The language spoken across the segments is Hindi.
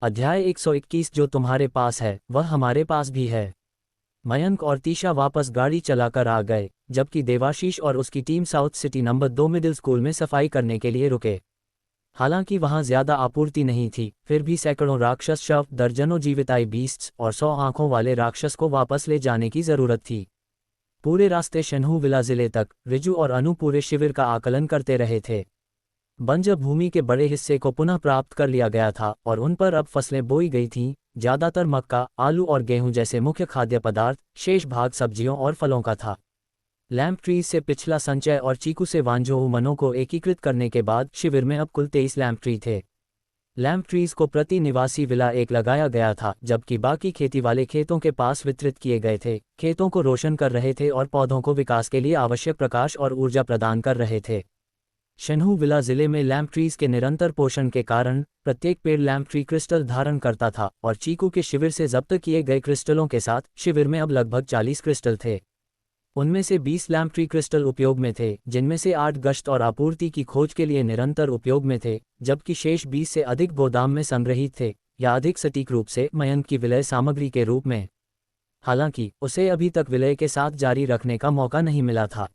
अध्याय 121। जो तुम्हारे पास है वह हमारे पास भी है। मयंक और तीशा वापस गाड़ी चलाकर आ गए, जबकि देवाशीष और उसकी team south city number 2 middle school में सफाई करने के लिए रुके। हालांकि वहां ज्यादा आपूर्ति नहीं थी, फिर भी सैकड़ों राक्षस शव, दर्जनों जीविताई बीस्ट्स और 100 आंखों वाले राक्षस को वापस ले जाने की जरूरत थी। पूरे रास्ते शन्हू विला जिले तक रिजू और अनु पूरे शिविर का आकलन करते रहे थे। बंजर भूमि के बड़े हिस्से को पुनः प्राप्त कर लिया गया था और उन पर अब फसलें बोई गई थीं, ज्यादातर मक्का, आलू और गेहूं जैसे मुख्य खाद्य पदार्थ, शेष भाग सब्जियों और फलों का था। लैम्प ट्रीज से पिछला संचय और चीकू से वांझो मनों को एकीकृत करने के बाद शिविर में अब कुल 23 लैम्प ट्री थे। लैम्प ट्रीज को प्रति निवासी विला एक लगाया गया था, जबकि बाकी खेती वाले खेतों के पास वितरित किए गए थे, खेतों को रोशन कर रहे थे और पौधों को विकास के लिए आवश्यक प्रकाश और ऊर्जा प्रदान कर रहे थे। शन्हू विला जिले में लैम्प ट्रीज के निरंतर पोषण के कारण प्रत्येक पेड़ लैम्प ट्री क्रिस्टल धारण करता था और चीकू के शिविर से जब्त किए गए क्रिस्टलों के साथ शिविर में अब लगभग 40 क्रिस्टल थे। उनमें से 20 लैम्प ट्री क्रिस्टल उपयोग में थे, जिनमें से 8 गश्त और आपूर्ति की खोज के लिए निरंतर उपयोग में थे, जबकि शेष 20 से अधिक गोदाम में संग्रहित थे, या अधिक सटीक रूप से मयंक की विलय सामग्री के रूप में। हालांकि उसे अभी तक विलय के साथ जारी रखने का मौका नहीं मिला था।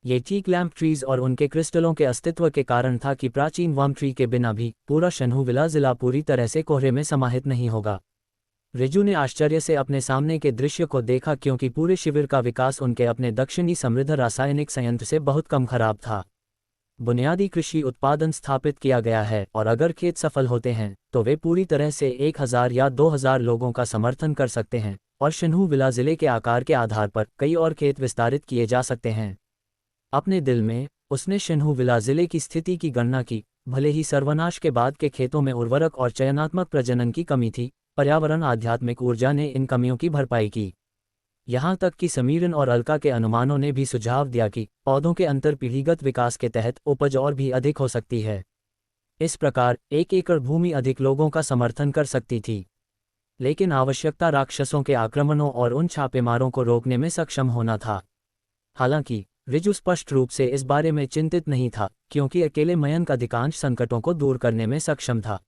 ये ठीक लैम्प ट्रीज और उनके क्रिस्टलों के अस्तित्व के कारण था कि प्राचीन वर्म ट्री के बिना भी पूरा शन्हू विला जिला पूरी तरह से कोहरे में समाहित नहीं होगा। रिजू ने आश्चर्य से अपने सामने के दृश्य को देखा, क्योंकि पूरे शिविर का विकास उनके अपने दक्षिणी समृद्ध रासायनिक संयंत्र से बहुत कम खराब था। बुनियादी कृषि उत्पादन स्थापित किया गया है और अगर खेत सफल होते हैं तो वे पूरी तरह से 1000 या 2000 लोगों का समर्थन कर सकते हैं और शन्हू विला जिले के आकार के आधार पर कई और खेत विस्तारित किए जा सकते हैं। अपने दिल में उसने शन्हू विला जिले की स्थिति की गणना की। भले ही सर्वनाश के बाद के खेतों में उर्वरक और चयनात्मक प्रजनन की कमी थी, पर्यावरण आध्यात्मिक ऊर्जा ने इन कमियों की भरपाई की। यहाँ तक कि समीरन और अलका के अनुमानों ने भी सुझाव दिया कि पौधों के अंतरपीढ़ीगत विकास के तहत उपज और भी अधिक हो सकती है। इस प्रकार 1 एकड़ भूमि अधिक लोगों का समर्थन कर सकती थी, लेकिन आवश्यकता राक्षसों के आक्रमणों और उन छापेमारों को रोकने में सक्षम होना था। हालांकि रिजू स्पष्ट रूप से इस बारे में चिंतित नहीं था, क्योंकि अकेले मयंक अधिकांश संकटों को दूर करने में सक्षम था।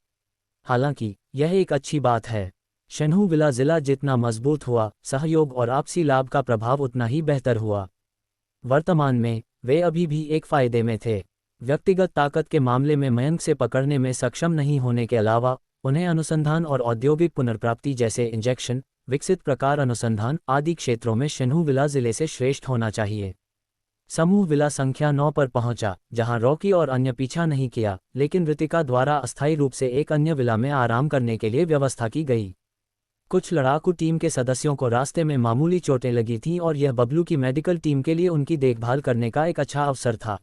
हालांकि यह एक अच्छी बात है। शन्हू विला जिला जितना मजबूत हुआ, सहयोग और आपसी लाभ का प्रभाव उतना ही बेहतर हुआ। वर्तमान में वे अभी भी एक फायदे में थे। व्यक्तिगत ताकत के मामले में मयंक से पकड़ने में सक्षम नहीं होने के अलावा उन्हें अनुसंधान और औद्योगिक पुनर्प्राप्ति जैसे इंजेक्शन, विकसित प्रकार अनुसंधान आदि क्षेत्रों में शन्हू विला जिले से श्रेष्ठ होना चाहिए। समूह विला संख्या 9 पर पहुंचा, जहां रॉकी और अन्य पीछा नहीं किया, लेकिन ऋतिका द्वारा अस्थायी रूप से एक अन्य विला में आराम करने के लिए व्यवस्था की गई। कुछ लड़ाकू टीम के सदस्यों को रास्ते में मामूली चोटें लगी थीं और यह बबलू की मेडिकल टीम के लिए उनकी देखभाल करने का एक अच्छा अवसर था।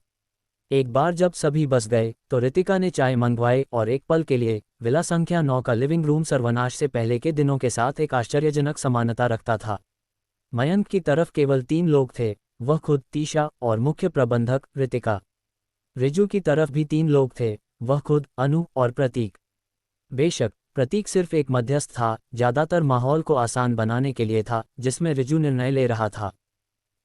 एक बार जब सभी बस गए तो ऋतिका ने चाय मंगवाई और एक पल के लिए विला संख्या 9 का लिविंग रूम सर्वनाश से पहले के दिनों के साथ एक आश्चर्यजनक समानता रखता था। मयंक की तरफ केवल 3 लोग थे, वह खुद, तीशा और मुख्य प्रबंधक ऋतिका। रिजू की तरफ भी 3 लोग थे, वह खुद, अनु और प्रतीक। बेशक प्रतीक सिर्फ एक मध्यस्थ था, ज्यादातर माहौल को आसान बनाने के लिए था जिसमें रिजू निर्णय ले रहा था।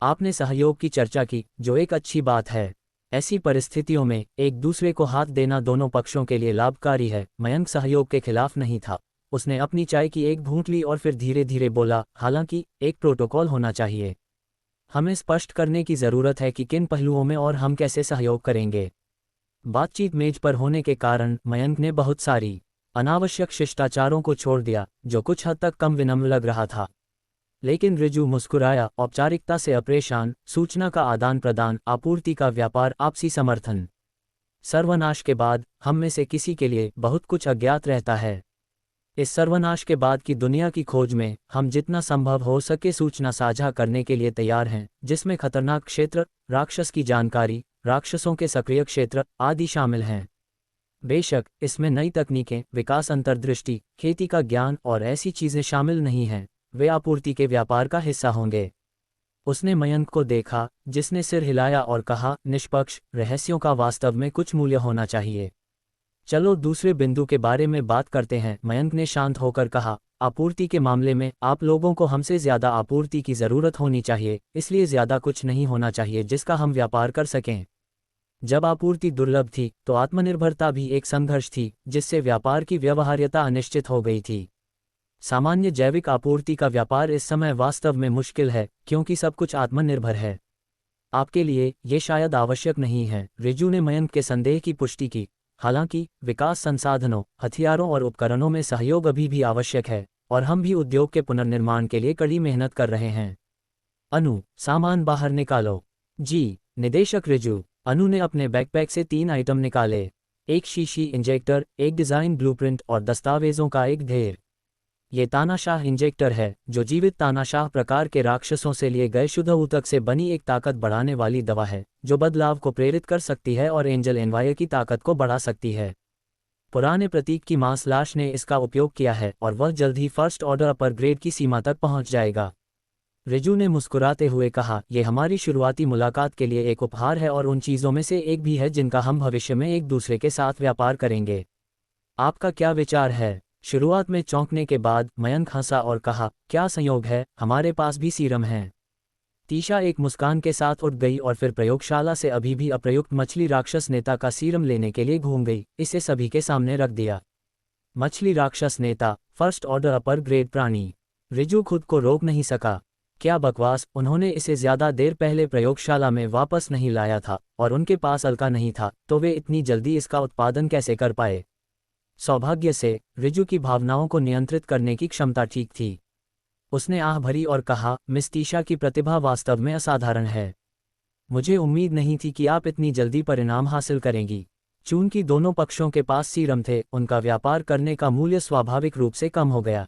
आपने सहयोग की चर्चा की, जो एक अच्छी बात है। ऐसी परिस्थितियों में एक दूसरे को हाथ देना दोनों पक्षों के लिए लाभकारी है। मयंक सहयोग के खिलाफ नहीं था। उसने अपनी चाय की एक घूंट ली और फिर धीरे धीरे बोला, हालांकि एक प्रोटोकॉल होना चाहिए। हमें स्पष्ट करने की जरूरत है कि किन पहलुओं में और हम कैसे सहयोग करेंगे। बातचीत मेज पर होने के कारण मयंक ने बहुत सारी अनावश्यक शिष्टाचारों को छोड़ दिया, जो कुछ हद तक कम विनम्र लग रहा था। लेकिन रिजू मुस्कुराया, औपचारिकता से अपरेशान, सूचना का आदान प्रदान, आपूर्ति का व्यापार, आपसी समर्थन। सर्वनाश के बाद हम में से किसी के लिए बहुत कुछ अज्ञात रहता है। इस सर्वनाश के बाद की दुनिया की खोज में हम जितना संभव हो सके सूचना साझा करने के लिए तैयार हैं, जिसमें खतरनाक क्षेत्र, राक्षस की जानकारी, राक्षसों के सक्रिय क्षेत्र आदि शामिल हैं। बेशक इसमें नई तकनीकें, विकास अंतर्दृष्टि, खेती का ज्ञान और ऐसी चीजें शामिल नहीं हैं, वे आपूर्ति के व्यापार का हिस्सा होंगे। उसने मयंक को देखा, जिसने सिर हिलाया और कहा, निष्पक्ष रहस्यों का वास्तव में कुछ मूल्य होना चाहिए। चलो दूसरे बिंदु के बारे में बात करते हैं, मयंक ने शांत होकर कहा। आपूर्ति के मामले में आप लोगों को हमसे ज्यादा आपूर्ति की जरूरत होनी चाहिए, इसलिए ज्यादा कुछ नहीं होना चाहिए जिसका हम व्यापार कर सकें। जब आपूर्ति दुर्लभ थी तो आत्मनिर्भरता भी एक संघर्ष थी, जिससे व्यापार की व्यवहार्यता अनिश्चित हो गई थी। सामान्य जैविक आपूर्ति का व्यापार इस समय वास्तव में मुश्किल है, क्योंकि सब कुछ आत्मनिर्भर है। आपके लिए ये शायद आवश्यक नहीं है, रिजू ने मयंक के संदेह की पुष्टि की। हालांकि विकास संसाधनों, हथियारों और उपकरणों में सहयोग अभी भी आवश्यक है, और हम भी उद्योग के पुनर्निर्माण के लिए कड़ी मेहनत कर रहे हैं। अनु, सामान बाहर निकालो। जी, निदेशक रिजू। अनु ने अपने बैकपैक से 3 आइटम निकाले। एक शीशी इंजेक्टर, एक डिज़ाइन ब्लूप्रिंट और दस्तावेजों का एक ढेर। ये तानाशाह इंजेक्टर है, जो जीवित तानाशाह प्रकार के राक्षसों से लिए गए शुद्ध ऊतक से बनी एक ताकत बढ़ाने वाली दवा है, जो बदलाव को प्रेरित कर सकती है और एंजल एनवायर की ताकत को बढ़ा सकती है। पुराने प्रतीक की मांस लाश ने इसका उपयोग किया है और वह जल्द ही फर्स्ट ऑर्डर अपर ग्रेड की सीमा तक पहुंच जाएगा। रिजू ने मुस्कुराते हुए कहा, यह हमारी शुरुआती मुलाकात के लिए एक उपहार है और उन चीज़ों में से एक भी है जिनका हम भविष्य में एक दूसरे के साथ व्यापार करेंगे। आपका क्या विचार है? शुरुआत में चौंकने के बाद मयंक हंसा और कहा, क्या संयोग है, हमारे पास भी सीरम हैं। तीशा एक मुस्कान के साथ उठ गई और फिर प्रयोगशाला से अभी भी अप्रयुक्त मछली राक्षस नेता का सीरम लेने के लिए घूम गई। इसे सभी के सामने रख दिया। मछली राक्षस नेता, फर्स्ट ऑर्डर अपर ग्रेड प्राणी। रिजू खुद को रोक नहीं सका। क्या बकवास, उन्होंने इसे ज्यादा देर पहले प्रयोगशाला में वापस नहीं लाया था और उनके पास अलका नहीं था, तो वे इतनी जल्दी इसका उत्पादन कैसे कर पाए? सौभाग्य से रिजू की भावनाओं को नियंत्रित करने की क्षमता ठीक थी। उसने आह भरी और कहा, मिस तीशा की प्रतिभा वास्तव में असाधारण है। मुझे उम्मीद नहीं थी कि आप इतनी जल्दी परिणाम हासिल करेंगी। चूंकि दोनों पक्षों के पास सीरम थे, उनका व्यापार करने का मूल्य स्वाभाविक रूप से कम हो गया।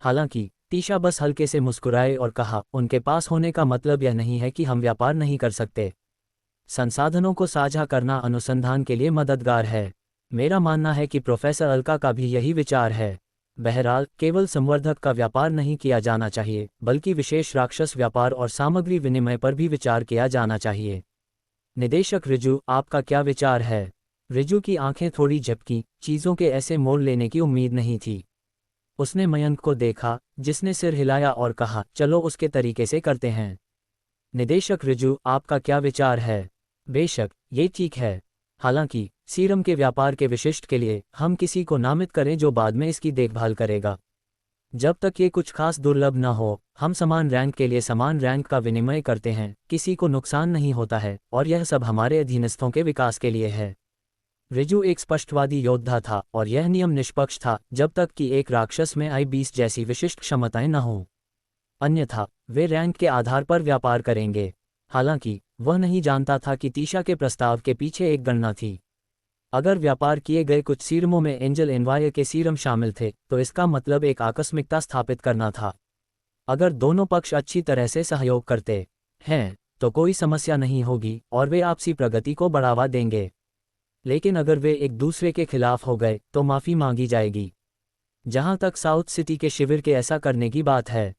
हालांकि तीशा बस हल्के से मुस्कुराए और कहा, उनके पास होने का मतलब यह नहीं है कि हम व्यापार नहीं कर सकते। संसाधनों को साझा करना अनुसंधान के लिए मददगार है। मेरा मानना है कि प्रोफेसर अलका का भी यही विचार है। बहरहाल, केवल संवर्धक का व्यापार नहीं किया जाना चाहिए, बल्कि विशेष राक्षस व्यापार और सामग्री विनिमय पर भी विचार किया जाना चाहिए। निदेशक रिजू, आपका क्या विचार है? रिजू की आंखें थोड़ी झपकी। चीज़ों के ऐसे मोड़ लेने की उम्मीद नहीं थी। उसने मयंक को देखा, जिसने सिर हिलाया और कहा, चलो उसके तरीके से करते हैं। निदेशक रिजू, आपका क्या विचार है? बेशक, ये ठीक है। हालांकि सीरम के व्यापार के विशिष्ट के लिए हम किसी को नामित करें जो बाद में इसकी देखभाल करेगा। जब तक ये कुछ खास दुर्लभ न हो, हम समान रैंक के लिए समान रैंक का विनिमय करते हैं, किसी को नुकसान नहीं होता है, और यह सब हमारे अधीनस्थों के विकास के लिए है। रिजू एक स्पष्टवादी योद्धा था, और यह नियम निष्पक्ष था जब तक कि एक राक्षस में I-20 जैसी विशिष्ट क्षमताएं न हों। अन्यथा वे रैंक के आधार पर व्यापार करेंगे। हालांकि वह नहीं जानता था कि तीशा के प्रस्ताव के पीछे एक गणना थी। अगर व्यापार किए गए कुछ सीरमों में एंजल एनवायर के सीरम शामिल थे, तो इसका मतलब एक आकस्मिकता स्थापित करना था। अगर दोनों पक्ष अच्छी तरह से सहयोग करते हैं तो कोई समस्या नहीं होगी और वे आपसी प्रगति को बढ़ावा देंगे। लेकिन अगर वे एक दूसरे के खिलाफ हो गए तो माफ़ी मांगी जाएगी। जहां तक साउथ सिटी के शिविर के ऐसा करने की बात है,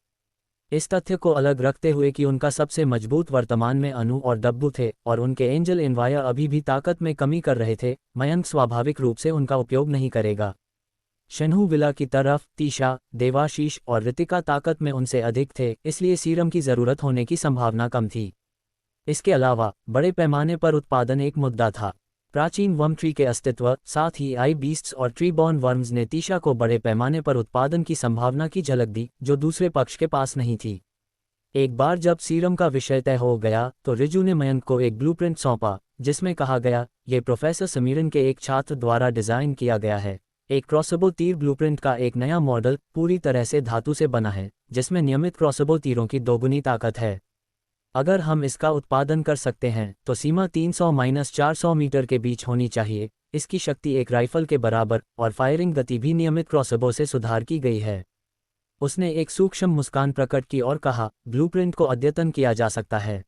इस तथ्य को अलग रखते हुए कि उनका सबसे मजबूत वर्तमान में अनु और डब्बू थे और उनके एंजल एनवायर अभी भी ताकत में कमी कर रहे थे, मयंक स्वाभाविक रूप से उनका उपयोग नहीं करेगा। शन्हू विला की तरफ तीशा, देवाशीष और ऋतिका ताकत में उनसे अधिक थे, इसलिए सीरम की ज़रूरत होने की संभावना कम थी। इसके अलावा बड़े पैमाने पर उत्पादन एक मुद्दा था। प्राचीन वर्म ट्री के अस्तित्व, साथ ही I-20 और ट्री बॉर्न वर्म्स ने तीशा को बड़े पैमाने पर उत्पादन की संभावना की झलक दी, जो दूसरे पक्ष के पास नहीं थी। एक बार जब सीरम का विषय तय हो गया तो रिजू ने मयंक को एक ब्लूप्रिंट सौंपा, जिसमें कहा गया, ये प्रोफेसर समीरन के एक छात्र द्वारा डिज़ाइन किया गया है। एक क्रॉसबो तीर ब्लूप्रिंट का एक नया मॉडल पूरी तरह से धातु से बना है, जिसमें नियमित क्रॉसबो तीरों की दोगुनी ताकत है। अगर हम इसका उत्पादन कर सकते हैं तो सीमा 300-400 मीटर के बीच होनी चाहिए। इसकी शक्ति एक राइफल के बराबर और फायरिंग गति भी नियमित क्रॉसबो से सुधार की गई है। उसने एक सूक्ष्म मुस्कान प्रकट की और कहा, ब्लूप्रिंट को अद्यतन किया जा सकता है।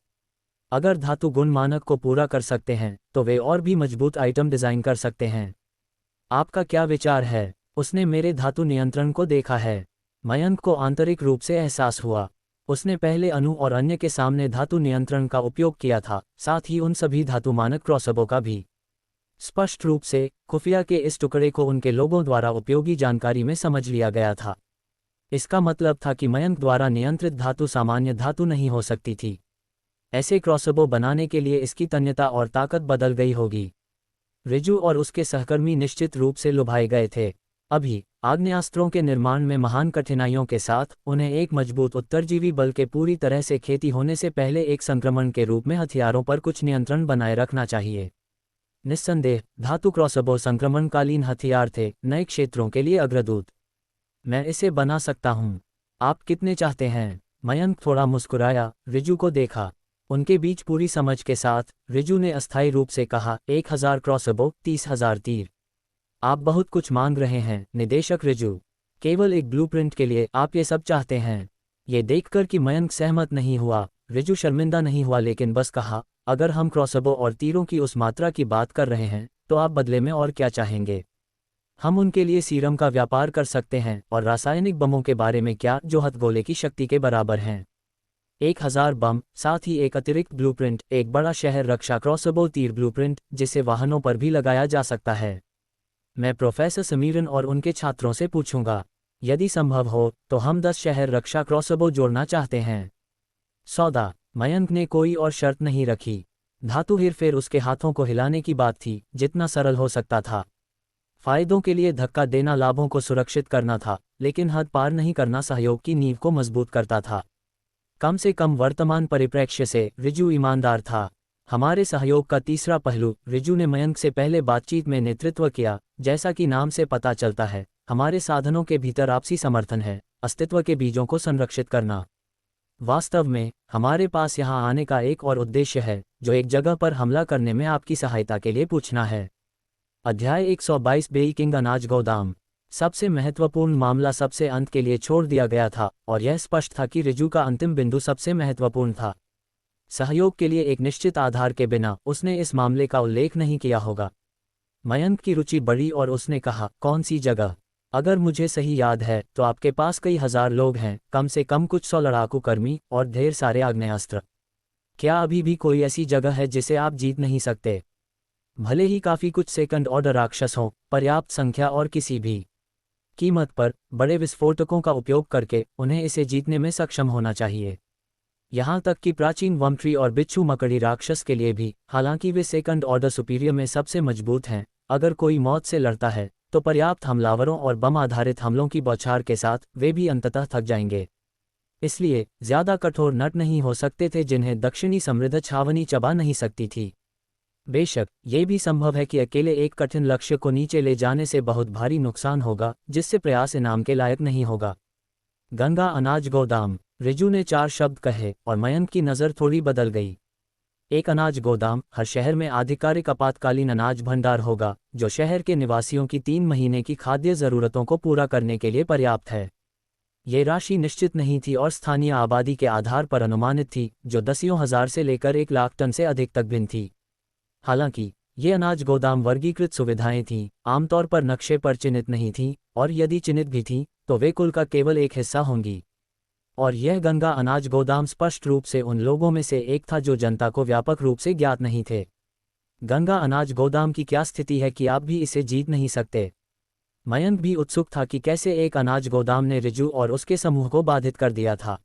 अगर धातु गुण मानक को पूरा कर सकते हैं तो वे और भी मजबूत आइटम डिज़ाइन कर सकते हैं। आपका क्या विचार है? उसने मेरे धातु नियंत्रण को देखा है। मयंक को आंतरिक रूप से एहसास हुआ। उसने पहले अनु और अन्य के सामने धातु नियंत्रण का उपयोग किया था, साथ ही उन सभी धातु मानक क्रॉसबो का भी। स्पष्ट रूप से खुफिया के इस टुकड़े को उनके लोगों द्वारा उपयोगी जानकारी में समझ लिया गया था। इसका मतलब था कि मयंक द्वारा नियंत्रित धातु सामान्य धातु नहीं हो सकती थी। ऐसे क्रॉसबो बनाने के लिए इसकी तन्यता और ताकत बदल गई होगी। रिजु और उसके सहकर्मी निश्चित रूप से लुभाए गए थे। अभी आग्नेयास्त्रों के निर्माण में महान कठिनाइयों के साथ उन्हें एक मजबूत उत्तरजीवी बल के पूरी तरह से खेती होने से पहले एक संक्रमण के रूप में हथियारों पर कुछ नियंत्रण बनाए रखना चाहिए। निस्संदेह धातु क्रॉसबो संक्रमणकालीन हथियार थे, नए क्षेत्रों के लिए अग्रदूत। मैं इसे बना सकता हूँ। आप कितने चाहते हैं? मयंक थोड़ा मुस्कुराया, रिजु को देखा। उनके बीच पूरी समझ के साथ रिजु ने अस्थायी रूप से कहा, 1000 क्रॉसबो, 30,000 तीर। आप बहुत कुछ मांग रहे हैं निदेशक रिजु। केवल एक ब्लूप्रिंट के लिए आप ये सब चाहते हैं? ये देखकर कि मयंक सहमत नहीं हुआ, रिजु शर्मिंदा नहीं हुआ, लेकिन बस कहा, अगर हम क्रॉसबो और तीरों की उस मात्रा की बात कर रहे हैं तो आप बदले में और क्या चाहेंगे? हम उनके लिए सीरम का व्यापार कर सकते हैं, और रासायनिक बमों के बारे में क्या जो हथगोले की शक्ति के बराबर हैं। 1000 बम, साथ ही एक अतिरिक्त ब्लूप्रिंट, एक बड़ा शहर रक्षा क्रॉसबो तीर ब्लूप्रिंट जिसे वाहनों पर भी लगाया जा सकता है। मैं प्रोफेसर समीरन और उनके छात्रों से पूछूंगा। यदि संभव हो तो हम 10 शहर रक्षा क्रॉसबो जोड़ना चाहते हैं। सौदा। मयंक ने कोई और शर्त नहीं रखी। धातु हेरफेर उसके हाथों को हिलाने की बात थी, जितना सरल हो सकता था। फायदों के लिए धक्का देना लाभों को सुरक्षित करना था, लेकिन हद पार नहीं करना सहयोग की नींव को मजबूत करता था। कम से कम वर्तमान परिप्रेक्ष्य से रिजु ईमानदार था। हमारे सहयोग का तीसरा पहलू, रिजु ने मयंक से पहले बातचीत में नेतृत्व किया, जैसा कि नाम से पता चलता है, हमारे साधनों के भीतर आपसी समर्थन है, अस्तित्व के बीजों को संरक्षित करना। वास्तव में हमारे पास यहाँ आने का एक और उद्देश्य है, जो एक जगह पर हमला करने में आपकी सहायता के लिए पूछना है। अध्याय 122 बेइकिंग अनाज गोदाम। सबसे महत्वपूर्ण मामला सबसे अंत के लिए छोड़ दिया गया था, और यह स्पष्ट था कि रिजु का अंतिम बिंदु सबसे महत्वपूर्ण था। सहयोग के लिए एक निश्चित आधार के बिना उसने इस मामले का उल्लेख नहीं किया होगा। मयंक की रुचि बढ़ी और उसने कहा, कौन सी जगह? अगर मुझे सही याद है तो आपके पास कई हजार लोग हैं, कम से कम कुछ 100 लड़ाकू कर्मी और ढेर सारे आग्नेयास्त्र। क्या अभी भी कोई ऐसी जगह है जिसे आप जीत नहीं सकते? भले ही काफ़ी कुछ सेकंड ऑर्डर राक्षस हों, पर्याप्त संख्या और किसी भी कीमत पर बड़े विस्फोटकों का उपयोग करके उन्हें इसे जीतने में सक्षम होना चाहिए। यहाँ तक कि प्राचीन वम्ट्री और बिच्छू मकड़ी राक्षस के लिए भी, हालांकि वे सेकंड ऑर्डर सुपीरियर में सबसे मजबूत हैं, अगर कोई मौत से लड़ता है तो पर्याप्त हमलावरों और बम आधारित हमलों की बौछार के साथ वे भी अंततः थक जाएंगे। इसलिए ज्यादा कठोर नट नहीं हो सकते थे जिन्हें दक्षिणी समृद्ध छावनी चबा नहीं सकती थी। बेशक ये भी संभव है कि अकेले एक कठिन लक्ष्य को नीचे ले जाने से बहुत भारी नुकसान होगा, जिससे प्रयास इनाम के लायक नहीं होगा। गंगा अनाज गोदाम। रिजु ने 4 शब्द कहे और मयंक की नज़र थोड़ी बदल गई। एक अनाज गोदाम हर शहर में आधिकारिक आपातकालीन अनाज भंडार होगा, जो शहर के निवासियों की 3 महीने की खाद्य ज़रूरतों को पूरा करने के लिए पर्याप्त है। ये राशि निश्चित नहीं थी और स्थानीय आबादी के आधार पर अनुमानित थी, जो दसियों हजार से लेकर 1 लाख टन से अधिक तक भिन्न थी। हालांकि ये अनाज गोदाम वर्गीकृत सुविधाएं थीं, आमतौर पर नक्शे पर चिन्हित नहीं थीं, और यदि चिन्हित भी थीं तो वे कुल का केवल एक हिस्सा होंगी। और यह गंगा अनाज गोदाम स्पष्ट रूप से उन लोगों में से एक था जो जनता को व्यापक रूप से ज्ञात नहीं थे। गंगा अनाज गोदाम की क्या स्थिति है कि आप भी इसे जीत नहीं सकते? मयंक भी उत्सुक था कि कैसे एक अनाज गोदाम ने रिजु और उसके समूह को बाधित कर दिया था।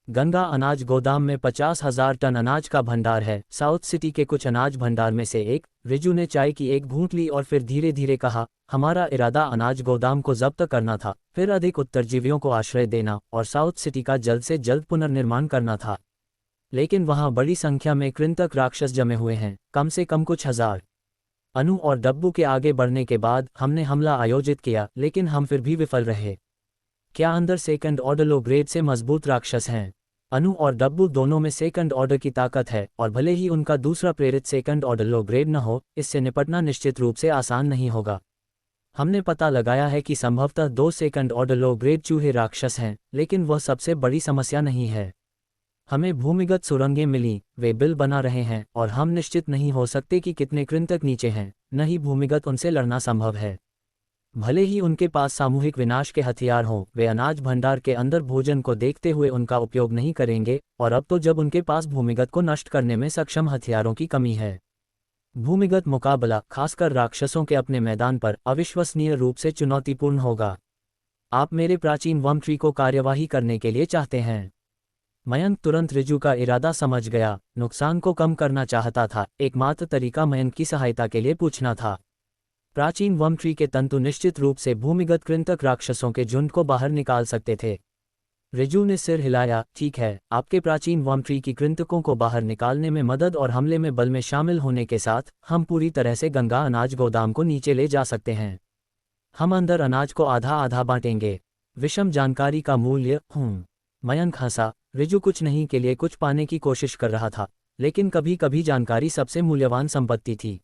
गंगा अनाज गोदाम में 50,000 टन अनाज का भंडार है, साउथ सिटी के कुछ अनाज भंडार में से एक। रिजु ने चाय की एक घूंट ली और फिर धीरे धीरे कहा, हमारा इरादा अनाज गोदाम को जब्त करना था, फिर अधिक उत्तरजीवियों को आश्रय देना और साउथ सिटी का जल्द से जल्द पुनर्निर्माण करना था। लेकिन वहां बड़ी संख्या में कृंतक राक्षस जमे हुए हैं, कम से कम कुछ हजार। अनु और डब्बू के आगे बढ़ने के बाद हमने हमला आयोजित किया, लेकिन हम फिर भी विफल रहे। क्या अंदर सेकंड ऑर्डर लो ग्रेड से मजबूत राक्षस हैं? अनु और डब्बू दोनों में सेकंड ऑर्डर की ताकत है, और भले ही उनका दूसरा प्रेरित सेकंड ऑर्डर लो ग्रेड न हो, इससे निपटना निश्चित रूप से आसान नहीं होगा। हमने पता लगाया है कि संभवतः 2 सेकंड ऑर्डर लो ग्रेड चूहे राक्षस हैं, लेकिन वह सबसे बड़ी समस्या नहीं है। हमें भूमिगत सुरंगें मिली, वे बिल बना रहे हैं, और हम निश्चित नहीं हो सकते कि कितने कृंतक नीचे हैं, न ही भूमिगत उनसे लड़ना संभव है। भले ही उनके पास सामूहिक विनाश के हथियार हों, वे अनाज भंडार के अंदर भोजन को देखते हुए उनका उपयोग नहीं करेंगे, और अब तो जब उनके पास भूमिगत को नष्ट करने में सक्षम हथियारों की कमी है। भूमिगत मुकाबला, खासकर राक्षसों के अपने मैदान पर, अविश्वसनीय रूप से चुनौतीपूर्ण होगा। आप मेरे प्राचीन वम्ट्री को कार्यवाही करने के लिए चाहते हैं? मयंक तुरंत रिजू का इरादा समझ गया, नुकसान को कम करना चाहता था। एकमात्र तरीका मयंक की सहायता के लिए पूछना था। प्राचीन वर्म ट्री के तंतु निश्चित रूप से भूमिगत कृंतक राक्षसों के झुंड को बाहर निकाल सकते थे। रिजू ने सिर हिलाया, ठीक है, आपके प्राचीन वर्म ट्री की कृंतकों को बाहर निकालने में मदद और हमले में बल में शामिल होने के साथ हम पूरी तरह से गंगा अनाज गोदाम को नीचे ले जा सकते हैं। हम अंदर अनाज को आधा आधा बांटेंगे। विषम जानकारी का मूल्य। मयंक हंसा। रिजू कुछ नहीं के लिए कुछ पाने की कोशिश कर रहा था, लेकिन कभी कभी जानकारी सबसे मूल्यवान संपत्ति थी।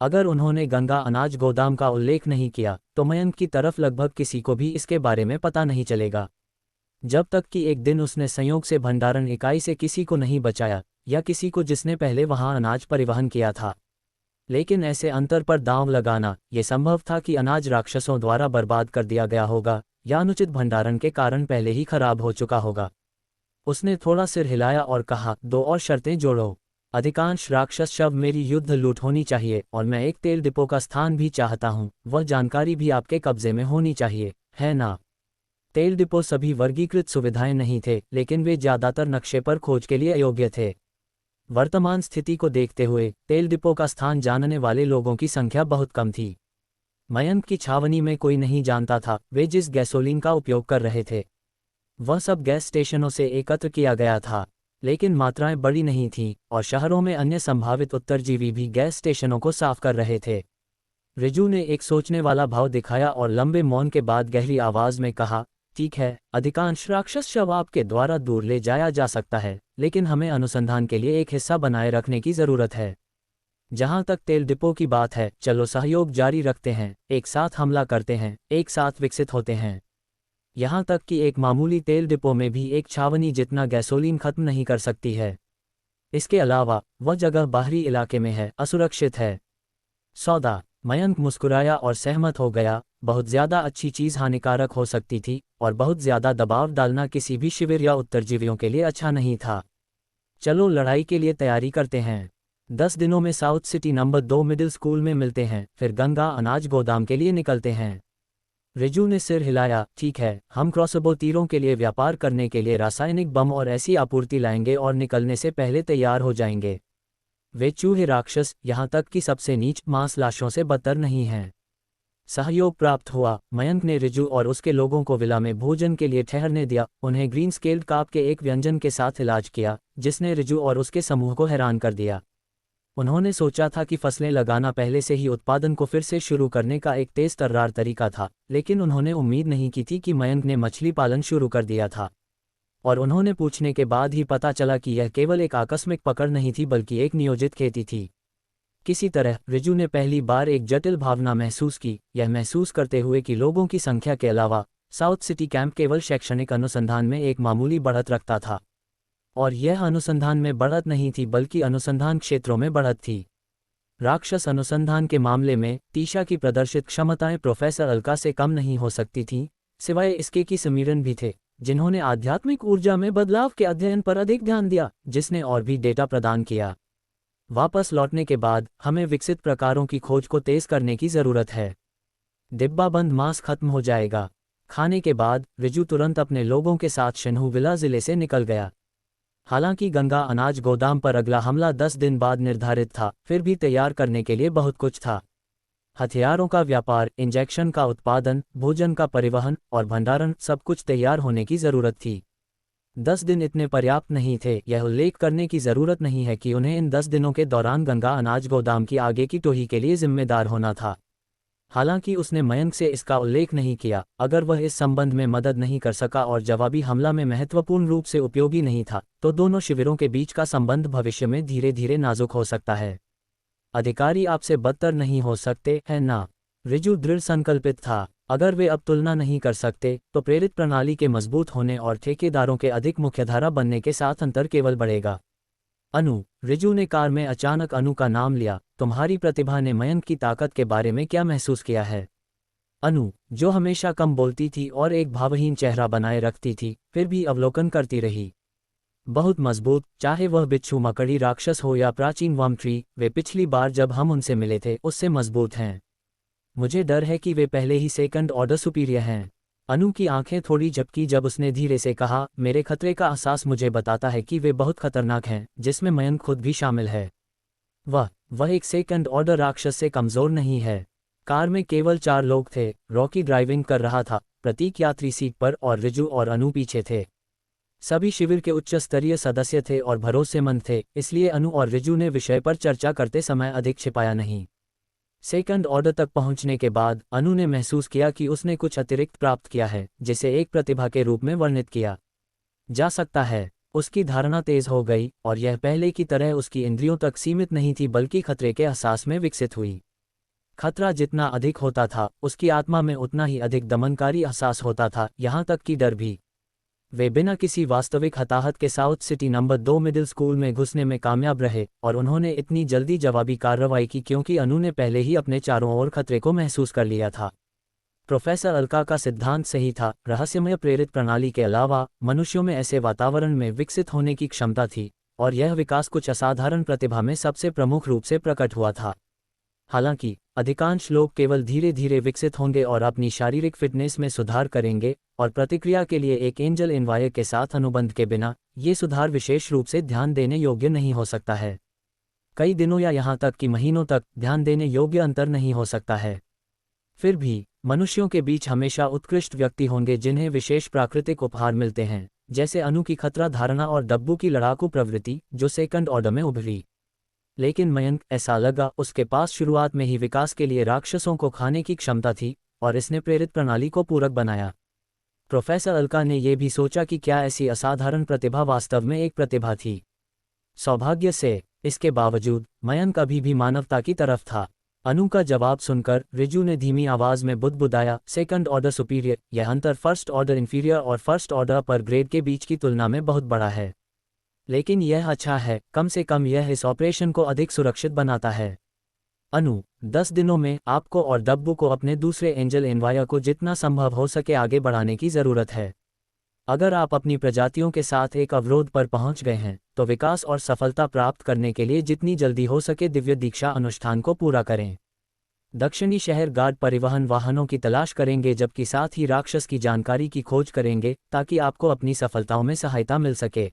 अगर उन्होंने गंगा अनाज गोदाम का उल्लेख नहीं किया तो मयंक की तरफ लगभग किसी को भी इसके बारे में पता नहीं चलेगा। जब तक कि एक दिन उसने संयोग से भंडारण इकाई से किसी को नहीं बचाया, या किसी को जिसने पहले वहां अनाज परिवहन किया था। लेकिन ऐसे अंतर पर दांव लगाना यह संभव था कि अनाज राक्षसों द्वारा बर्बाद कर दिया गया होगा या अनुचित भंडारण के कारण पहले ही खराब हो चुका होगा। उसने थोड़ा सिर हिलाया और कहा, दो और शर्तें जोड़ो। अधिकांश राक्षस शव मेरी युद्ध लूट होनी चाहिए और मैं एक तेल डिपो का स्थान भी चाहता हूं। वह जानकारी भी आपके कब्जे में होनी चाहिए, है ना? तेल डिपो सभी वर्गीकृत सुविधाएं नहीं थे, लेकिन वे ज्यादातर नक्शे पर खोज के लिए अयोग्य थे। वर्तमान स्थिति को देखते हुए तेल डिपो का स्थान जानने वाले लोगों की संख्या बहुत कम थी। मयंक की छावनी में कोई नहीं जानता था वे जिस गैसोलीन का उपयोग कर रहे थे वह सब गैस स्टेशनों से एकत्र किया गया था, लेकिन मात्राएं बड़ी नहीं थीं और शहरों में अन्य संभावित उत्तरजीवी भी गैस स्टेशनों को साफ कर रहे थे। रिजू ने एक सोचने वाला भाव दिखाया और लंबे मौन के बाद गहरी आवाज में कहा, ठीक है, अधिकांश राक्षस शव आपके द्वारा दूर ले जाया जा सकता है, लेकिन हमें अनुसंधान के लिए एक हिस्सा बनाए रखने की जरूरत है। जहां तक तेल डिपो की बात है, चलो सहयोग जारी रखते हैं, एक साथ हमला करते हैं, एक साथ विकसित होते हैं। यहां तक कि एक मामूली तेल डिपो में भी एक छावनी जितना गैसोलीन खत्म नहीं कर सकती है। इसके अलावा वह जगह बाहरी इलाके में है, असुरक्षित है। सौदा। मयंक मुस्कुराया और सहमत हो गया। बहुत ज्यादा अच्छी चीज हानिकारक हो सकती थी और बहुत ज्यादा दबाव डालना किसी भी शिविर या उत्तरजीवियों के लिए अच्छा नहीं था। चलो लड़ाई के लिए तैयारी करते हैं। 10 दिनों में south city number 2 middle school में मिलते हैं, फिर गंगा अनाज गोदाम के लिए निकलते हैं। रिजू ने सिर हिलाया, ठीक है, हम क्रॉसबो तीरों के लिए व्यापार करने के लिए रासायनिक बम और ऐसी आपूर्ति लाएंगे और निकलने से पहले तैयार हो जाएंगे। वे चूहे राक्षस, यहां तक कि सबसे नीच मांस लाशों से बदतर नहीं हैं। सहयोग प्राप्त हुआ। मयंक ने रिजू और उसके लोगों को विला में भोजन के लिए ठहरने दिया, उन्हें ग्रीन स्केल्ड कार्प के एक व्यंजन के साथ इलाज किया जिसने रिजू और उसके समूह को हैरान कर दिया। उन्होंने सोचा था कि फसलें लगाना पहले से ही उत्पादन को फिर से शुरू करने का एक तेज तर्रार तरीका था, लेकिन उन्होंने उम्मीद नहीं की थी कि मयंक ने मछली पालन शुरू कर दिया था। और उन्होंने पूछने के बाद ही पता चला कि यह केवल एक आकस्मिक पकड़ नहीं थी बल्कि एक नियोजित खेती थी। किसी तरह रिजू ने पहली बार एक जटिल भावना महसूस की, यह महसूस करते हुए कि लोगों की संख्या के अलावा साउथ सिटी कैंप केवल शैक्षणिक अनुसंधान में एक मामूली बढ़त रखता था। और यह अनुसंधान में बढ़त नहीं थी बल्कि अनुसंधान क्षेत्रों में बढ़त थी। राक्षस अनुसंधान के मामले में तीशा की प्रदर्शित क्षमताएं प्रोफेसर अलका से कम नहीं हो सकती थीं, सिवाय इसके कि समीरन भी थे जिन्होंने आध्यात्मिक ऊर्जा में बदलाव के अध्ययन पर अधिक ध्यान दिया, जिसने और भी डेटा प्रदान किया। वापस लौटने के बाद हमें विकसित प्रकारों की खोज को तेज करने की जरूरत है। डिब्बाबंद मांस खत्म हो जाएगा। खाने के बाद रिजू तुरंत अपने लोगों के साथ शनहू विला जिले से निकल गया। हालांकि गंगा अनाज गोदाम पर अगला हमला 10 दिन बाद निर्धारित था, फिर भी तैयार करने के लिए बहुत कुछ था। हथियारों का व्यापार, इंजेक्शन का उत्पादन, भोजन का परिवहन और भंडारण, सब कुछ तैयार होने की जरूरत थी। 10 दिन इतने पर्याप्त नहीं थे। यह उल्लेख करने की जरूरत नहीं है कि उन्हें इन 10 दिनों के दौरान गंगा अनाज गोदाम की आगे की टोही के लिए जिम्मेदार होना था। हालांकि उसने मयंक से इसका उल्लेख नहीं किया। अगर वह इस संबंध में मदद नहीं कर सका और जवाबी हमला में महत्वपूर्ण रूप से उपयोगी नहीं था, तो दोनों शिविरों के बीच का संबंध भविष्य में धीरे धीरे नाजुक हो सकता है। अधिकारी आपसे बदतर नहीं हो सकते, है ना? रिजू दृढ़ संकल्पित था। अगर वे अब तुलना नहीं कर सकते तो प्रेरित प्रणाली के मजबूत होने और ठेकेदारों के अधिक मुख्यधारा बनने के साथ अंतर केवल बढ़ेगा। अनु। रिजू ने कार में अचानक अनु का नाम लिया। तुम्हारी प्रतिभा ने मयंक की ताकत के बारे में क्या महसूस किया है? अनु, जो हमेशा कम बोलती थी और एक भावहीन चेहरा बनाए रखती थी, फिर भी अवलोकन करती रही। बहुत मजबूत, चाहे वह बिच्छू मकड़ी राक्षस हो या प्राचीन वर्म ट्री, वे पिछली बार जब हम उनसे मिले थे उससे मजबूत हैं। मुझे डर है कि वे पहले ही सेकंड ऑर्डर सुपीरियर हैं। अनु की आंखें थोड़ी झपकी जब उसने धीरे से कहा, मेरे खतरे का एहसास मुझे बताता है कि वे बहुत खतरनाक हैं, जिसमें मयंक खुद भी शामिल है। वह एक सेकंड ऑर्डर राक्षस से कमज़ोर नहीं है। कार में केवल 4 लोग थे। रॉकी ड्राइविंग कर रहा था, प्रतीक यात्री सीट पर और रिजू और अनु पीछे थे। सभी शिविर के उच्च स्तरीय सदस्य थे और भरोसेमंद थे, इसलिए अनु और रिजू ने विषय पर चर्चा करते समय अधिक छिपाया नहीं। सेकंड ऑर्डर तक पहुंचने के बाद अनु ने महसूस किया कि उसने कुछ अतिरिक्त प्राप्त किया है, जिसे एक प्रतिभा के रूप में वर्णित किया जा सकता है। उसकी धारणा तेज हो गई और यह पहले की तरह उसकी इंद्रियों तक सीमित नहीं थी, बल्कि खतरे के एहसास में विकसित हुई। खतरा जितना अधिक होता था, उसकी आत्मा में उतना ही अधिक दमनकारी एहसास होता था, यहाँ तक कि डर भी। वे बिना किसी वास्तविक हताहत के south city number 2 middle school में घुसने में कामयाब रहे, और उन्होंने इतनी जल्दी जवाबी कार्रवाई की क्योंकि अनु ने पहले ही अपने चारों ओर खतरे को महसूस कर लिया था। प्रोफेसर अलका का सिद्धांत सही था, रहस्यमय प्रेरित प्रणाली के अलावा मनुष्यों में ऐसे वातावरण में विकसित होने की क्षमता थी, और यह विकास कुछ असाधारण प्रतिभा में सबसे प्रमुख रूप से प्रकट हुआ था। हालांकि अधिकांश लोग केवल धीरे धीरे विकसित होंगे और अपनी शारीरिक फिटनेस में सुधार करेंगे, और प्रतिक्रिया के लिए एक एंजल इनवायर के साथ अनुबंध के बिना ये सुधार विशेष रूप से ध्यान देने योग्य नहीं हो सकता है। कई दिनों या यहाँ तक कि महीनों तक ध्यान देने योग्य अंतर नहीं हो सकता है। फिर भी मनुष्यों के बीच हमेशा उत्कृष्ट व्यक्ति होंगे जिन्हें विशेष प्राकृतिक उपहार मिलते हैं, जैसे अनु की खतरा धारणा और डब्बू की लड़ाकू प्रवृत्ति जो सेकंड ऑर्डर में उभरी। लेकिन मयंक, ऐसा लगा, उसके पास शुरुआत में ही विकास के लिए राक्षसों को खाने की क्षमता थी, और इसने प्रेरित प्रणाली को पूरक बनाया। प्रोफेसर अलका ने यह भी सोचा कि क्या ऐसी असाधारण प्रतिभा वास्तव में एक प्रतिभा थी। सौभाग्य से इसके बावजूद मयंक अभी भी मानवता की तरफ था। अनु का जवाब सुनकर रिजू ने धीमी आवाज में बुदबुदाया, सेकंड ऑर्डर सुपीरियर, यह अंतर फर्स्ट ऑर्डर इंफीरियर और फर्स्ट ऑर्डर पर ग्रेड के बीच की तुलना में बहुत बड़ा है। लेकिन यह अच्छा है, कम से कम यह इस ऑपरेशन को अधिक सुरक्षित बनाता है। अनु, 10 दिनों में आपको और डब्बू को अपने दूसरे एंजल एनवायर को जितना संभव हो सके आगे बढ़ाने की ज़रूरत है। अगर आप अपनी प्रजातियों के साथ एक अवरोध पर पहुंच गए हैं, तो विकास और सफलता प्राप्त करने के लिए जितनी जल्दी हो सके दिव्य दीक्षा अनुष्ठान को पूरा करें। दक्षिणी शहर गार्ड परिवहन वाहनों की तलाश करेंगे, जबकि साथ ही राक्षस की जानकारी की खोज करेंगे ताकि आपको अपनी सफलताओं में सहायता मिल सके।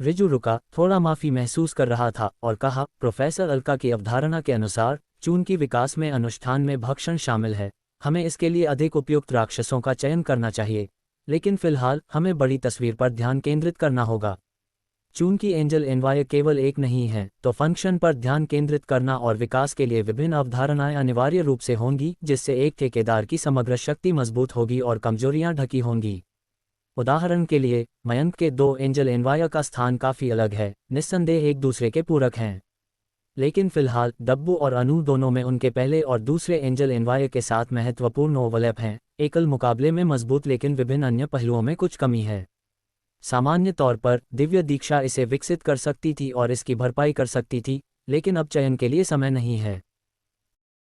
रिजू रुका, थोड़ा माफी महसूस कर रहा था, और कहा, प्रोफेसर अलका की अवधारणा के अनुसार चून की विकास में अनुष्ठान में भक्षण शामिल है। हमें इसके लिए अधिक उपयुक्त राक्षसों का चयन करना चाहिए, लेकिन फिलहाल हमें बड़ी तस्वीर पर ध्यान केंद्रित करना होगा। चून की एंजल एनवायर केवल एक नहीं है, तो फंक्शन पर ध्यान केंद्रित करना और विकास के लिए विभिन्न अवधारणाएं अनिवार्य रूप से होंगी, जिससे एक ठेकेदार की समग्र शक्ति मजबूत होगी और कमजोरियां ढकी होंगी। उदाहरण के लिए, मयंक के 2 एंजल एनवायर का स्थान काफ़ी अलग है, निस्संदेह एक दूसरे के पूरक हैं। लेकिन फिलहाल डब्बू और अनु दोनों में उनके पहले और दूसरे एंजल एनवायर के साथ महत्वपूर्ण ओवरलैप हैं। एकल मुकाबले में मजबूत, लेकिन विभिन्न अन्य पहलुओं में कुछ कमी है। सामान्य तौर पर दिव्य दीक्षा इसे विकसित कर सकती थी और इसकी भरपाई कर सकती थी, लेकिन अब चयन के लिए समय नहीं है।